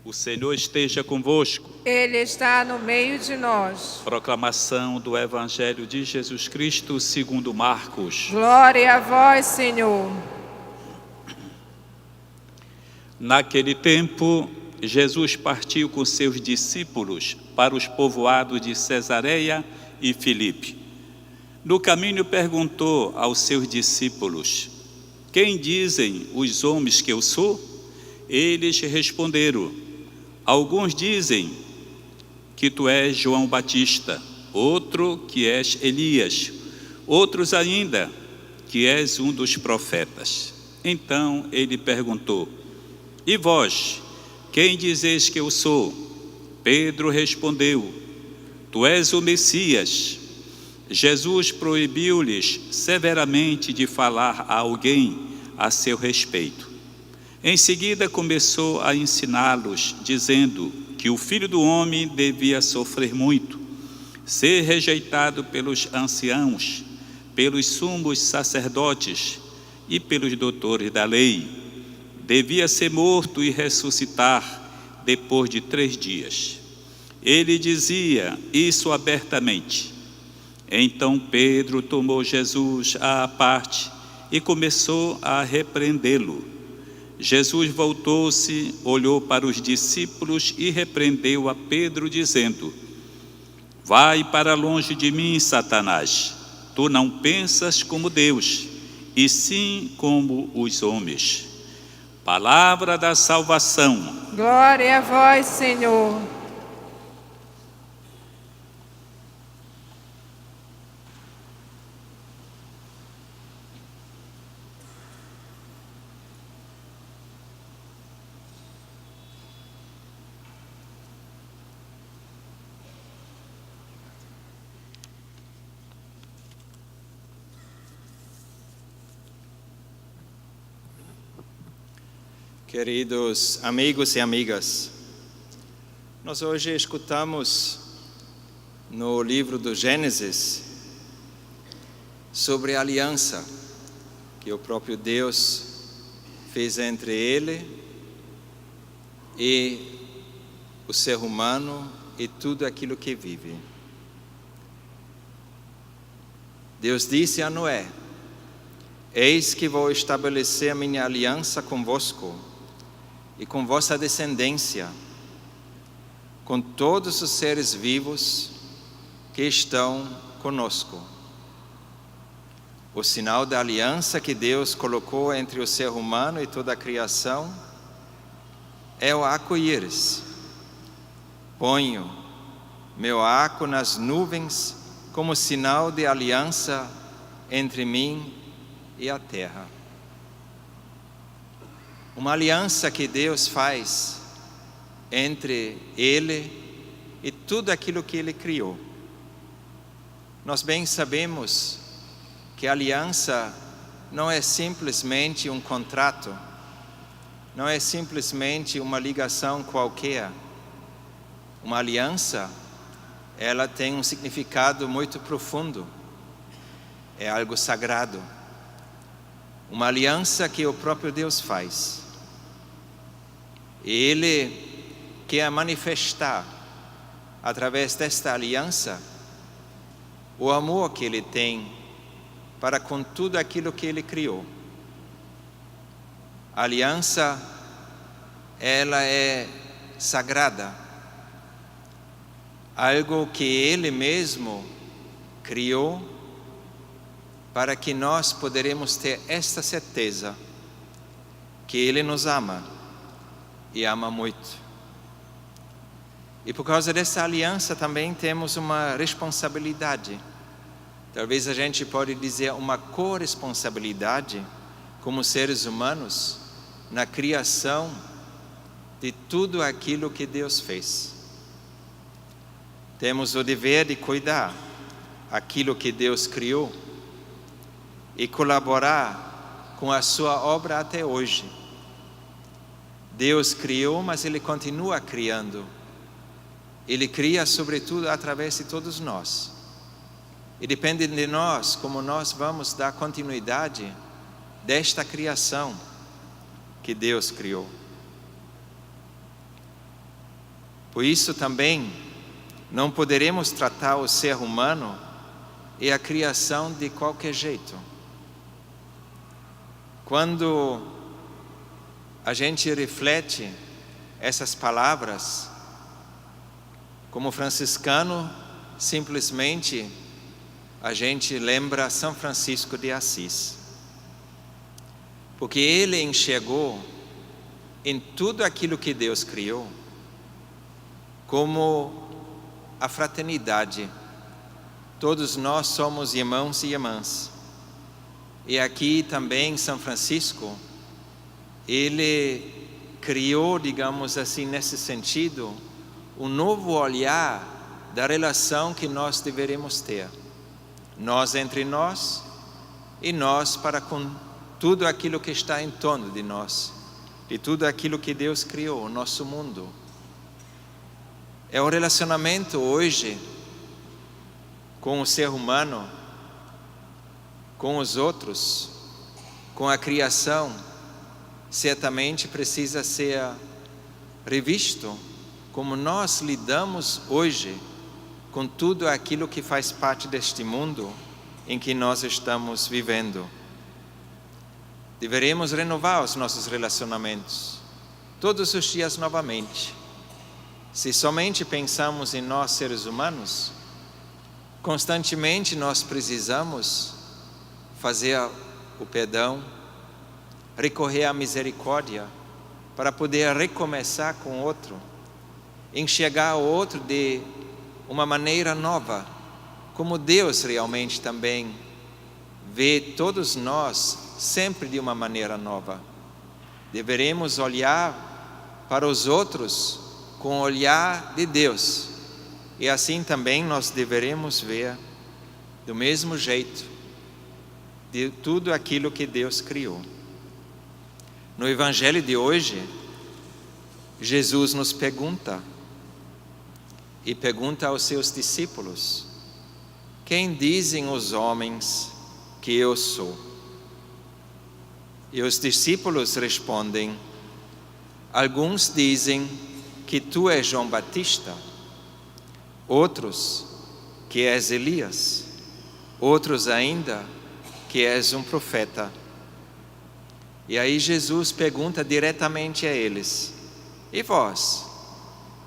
O Senhor esteja convosco. Ele está no meio de nós. Proclamação do Evangelho de Jesus Cristo segundo Marcos. Glória a vós, Senhor. Naquele tempo, Jesus partiu com seus discípulos para os povoados de Cesareia e Filipe. No caminho perguntou aos seus discípulos: quem dizem os homens que eu sou? Eles responderam: alguns dizem que tu és João Batista, outro que és Elias, outros ainda que és um dos profetas. Então ele perguntou: e vós, quem dizeis que eu sou? Pedro respondeu: tu és o Messias. Jesus proibiu-lhes severamente de falar a alguém a seu respeito. Em seguida começou a ensiná-los, dizendo que o Filho do Homem devia sofrer muito, ser rejeitado pelos anciãos, pelos sumos sacerdotes e pelos doutores da lei. Devia ser morto e ressuscitar depois de 3 dias. Ele dizia isso abertamente. Então Pedro tomou Jesus à parte e começou a repreendê-lo. Jesus voltou-se, olhou para os discípulos e repreendeu a Pedro, dizendo: vai para longe de mim, Satanás. Tu não pensas como Deus, e sim como os homens. Palavra da salvação. Glória a vós, Senhor. Queridos amigos e amigas, nós hoje escutamos no livro do Gênesis sobre a aliança que o próprio Deus fez entre Ele e o ser humano e tudo aquilo que vive. Deus disse a Noé: eis que vou estabelecer a minha aliança convosco e com vossa descendência, com todos os seres vivos que estão conosco. O sinal da aliança que Deus colocou entre o ser humano e toda a criação é o arco-íris. Ponho meu arco nas nuvens como sinal de aliança entre mim e a terra. Uma aliança que Deus faz entre Ele e tudo aquilo que Ele criou. Nós bem sabemos que a aliança não é simplesmente um contrato, não é simplesmente uma ligação qualquer. Uma aliança, ela tem um significado muito profundo, é algo sagrado. Uma aliança que o próprio Deus faz. Ele quer manifestar, através desta aliança, o amor que Ele tem para com tudo aquilo que Ele criou. A aliança, ela é sagrada, algo que Ele mesmo criou para que nós poderemos ter esta certeza que Ele nos ama e ama muito. E por causa dessa aliança também temos uma responsabilidade. Talvez a gente pode dizer uma corresponsabilidade como seres humanos na criação de tudo aquilo que Deus fez. Temos o dever de cuidar aquilo que Deus criou e colaborar com a sua obra até hoje. Deus criou, mas Ele continua criando. Ele cria sobretudo através de todos nós. E depende de nós como nós vamos dar continuidade desta criação que Deus criou. Por isso também não poderemos tratar o ser humano e a criação de qualquer jeito. Quando a gente reflete essas palavras, como franciscano, simplesmente a gente lembra São Francisco de Assis. Porque ele enxergou em tudo aquilo que Deus criou como a fraternidade. Todos nós somos irmãos e irmãs. E aqui também São Francisco, ele criou, digamos assim, nesse sentido, um novo olhar da relação que nós deveremos ter. Nós entre nós e nós para com tudo aquilo que está em torno de nós, de tudo aquilo que Deus criou, o nosso mundo. É o relacionamento hoje com o ser humano, com os outros, com a criação, certamente precisa ser revisto como nós lidamos hoje com tudo aquilo que faz parte deste mundo em que nós estamos vivendo. Deveremos renovar os nossos relacionamentos todos os dias novamente. Se somente pensamos em nós seres humanos, constantemente nós precisamos fazer o perdão, recorrer à misericórdia para poder recomeçar com o outro, enxergar o outro de uma maneira nova, como Deus realmente também vê todos nós sempre de uma maneira nova. Deveremos olhar para os outros com o olhar de Deus, e assim também nós deveremos ver do mesmo jeito de tudo aquilo que Deus criou. No Evangelho de hoje, Jesus nos pergunta, e pergunta aos seus discípulos: quem dizem os homens que eu sou? E os discípulos respondem: alguns dizem que tu és João Batista, outros que és Elias, outros ainda que és um profeta. E aí Jesus pergunta diretamente a eles: e vós,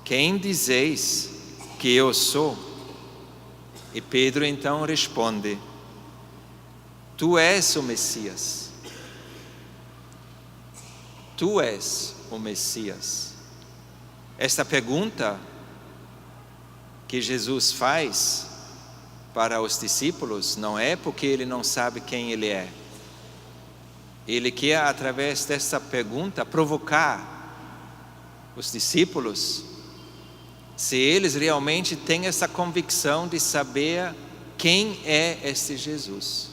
quem dizeis que eu sou? E Pedro então responde: tu és o Messias. Tu és o Messias. Esta pergunta que Jesus faz para os discípulos não é porque ele não sabe quem ele é. Ele quer, através dessa pergunta, provocar os discípulos, se eles realmente têm essa convicção de saber quem é este Jesus.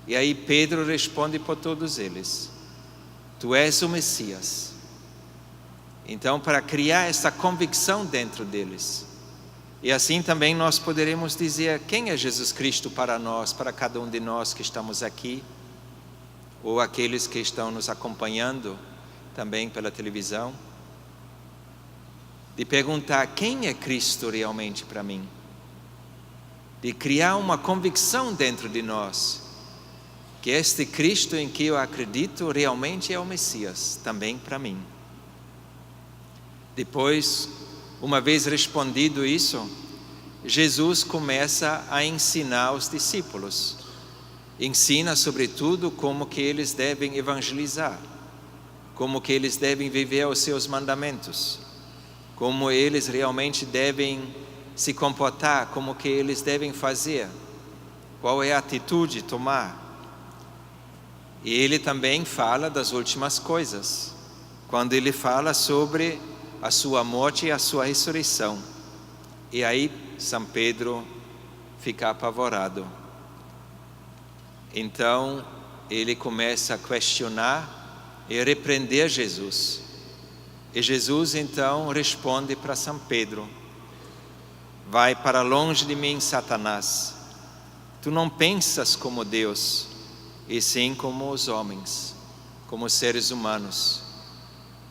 E aí Pedro responde por todos eles: tu és o Messias. Então, para criar essa convicção dentro deles, e assim também nós poderemos dizer quem é Jesus Cristo para nós, para cada um de nós que estamos aqui, ou aqueles que estão nos acompanhando também pela televisão, de perguntar quem é Cristo realmente para mim, de criar uma convicção dentro de nós, que este Cristo em que eu acredito realmente é o Messias, também para mim. Depois, uma vez respondido isso, Jesus começa a ensinar os discípulos. Ensina sobretudo como que eles devem evangelizar, como que eles devem viver os seus mandamentos, como eles realmente devem se comportar, como que eles devem fazer, qual é a atitude tomar. E ele também fala das últimas coisas, quando ele fala sobre a sua morte e a sua ressurreição. E aí São Pedro fica apavorado. Então ele começa a questionar e repreender Jesus. E Jesus então responde para São Pedro: vai para longe de mim, Satanás. Tu não pensas como Deus, e sim como os homens, como seres humanos.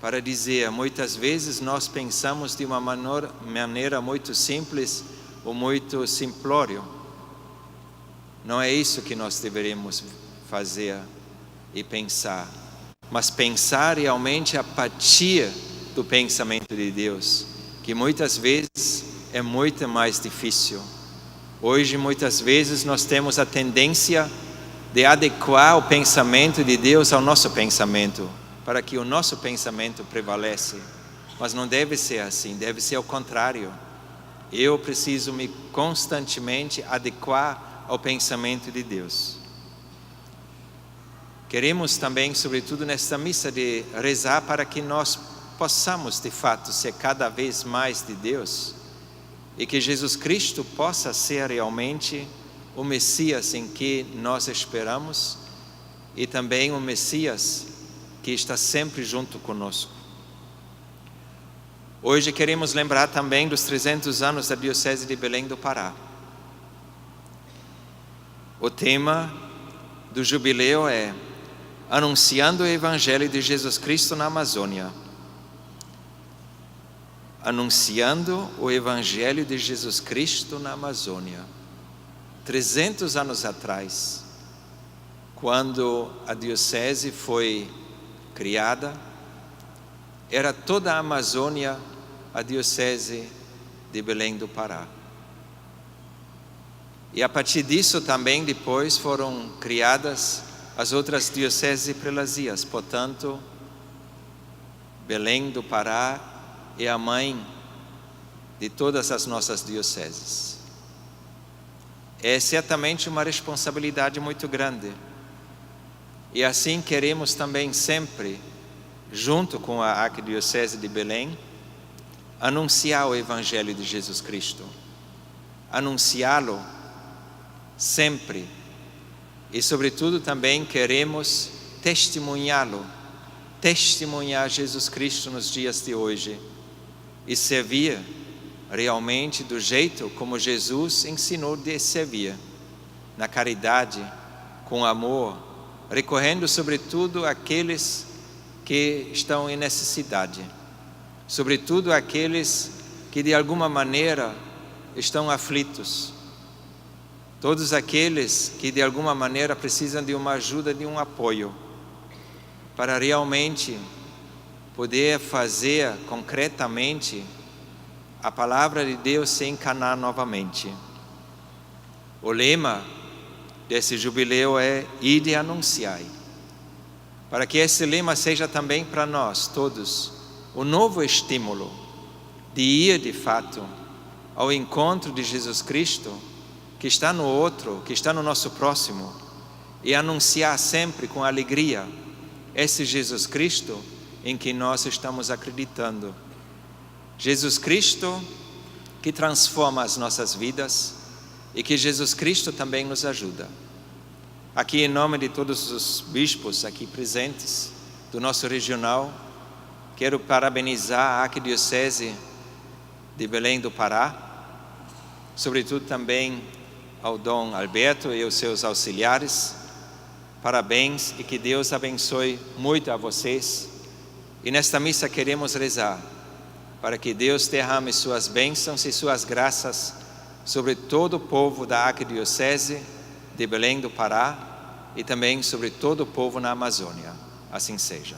para dizer, muitas vezes nós pensamos de uma maneira muito simples ou muito simplório. Não é isso que nós deveríamos fazer e pensar, mas pensar realmente a partir do pensamento de Deus, que muitas vezes é muito mais difícil. Hoje, muitas vezes, nós temos a tendência de adequar o pensamento de Deus ao nosso pensamento, para que o nosso pensamento prevaleça. Mas não deve ser assim, deve ser o contrário. Eu preciso me constantemente adequar ao pensamento de Deus. Queremos também, sobretudo nesta missa, de rezar para que nós possamos, de fato, ser cada vez mais de Deus e que Jesus Cristo possa ser realmente o Messias em que nós esperamos e também o Messias que está sempre junto conosco. Hoje queremos lembrar também dos 300 anos da Diocese de Belém do Pará. O tema do jubileu é Anunciando o Evangelho de Jesus Cristo na Amazônia. Anunciando o Evangelho de Jesus Cristo na Amazônia. 300 anos atrás, quando a Diocese foi criada, era toda a Amazônia a Diocese de Belém do Pará. E a partir disso também depois foram criadas as outras dioceses e prelazias. Portanto, Belém do Pará é a mãe de todas as nossas dioceses. É certamente uma responsabilidade muito grande. E assim queremos também sempre, junto com a Arquidiocese de Belém, anunciar o Evangelho de Jesus Cristo. Anunciá-lo sempre. E sobretudo também queremos testemunhá-lo, testemunhar Jesus Cristo nos dias de hoje e servir realmente do jeito como Jesus ensinou de servir, na caridade, com amor, recorrendo sobretudo àqueles que estão em necessidade, sobretudo àqueles que de alguma maneira estão aflitos, todos aqueles que de alguma maneira precisam de uma ajuda, de um apoio, para realmente poder fazer concretamente a palavra de Deus se encarnar novamente. O lema desse jubileu é Ide e anunciai. Para que esse lema seja também para nós todos o novo estímulo de ir de fato ao encontro de Jesus Cristo, que está no outro, que está no nosso próximo, e anunciar sempre com alegria esse Jesus Cristo em que nós estamos acreditando. Jesus Cristo que transforma as nossas vidas e que Jesus Cristo também nos ajuda. Aqui, em nome de todos os bispos aqui presentes do nosso regional, quero parabenizar a Arquidiocese de Belém do Pará, sobretudo também ao Dom Alberto e aos seus auxiliares. Parabéns e que Deus abençoe muito a vocês. E nesta missa queremos rezar para que Deus derrame suas bênçãos e suas graças sobre todo o povo da Arquidiocese de Belém do Pará e também sobre todo o povo na Amazônia. Assim seja.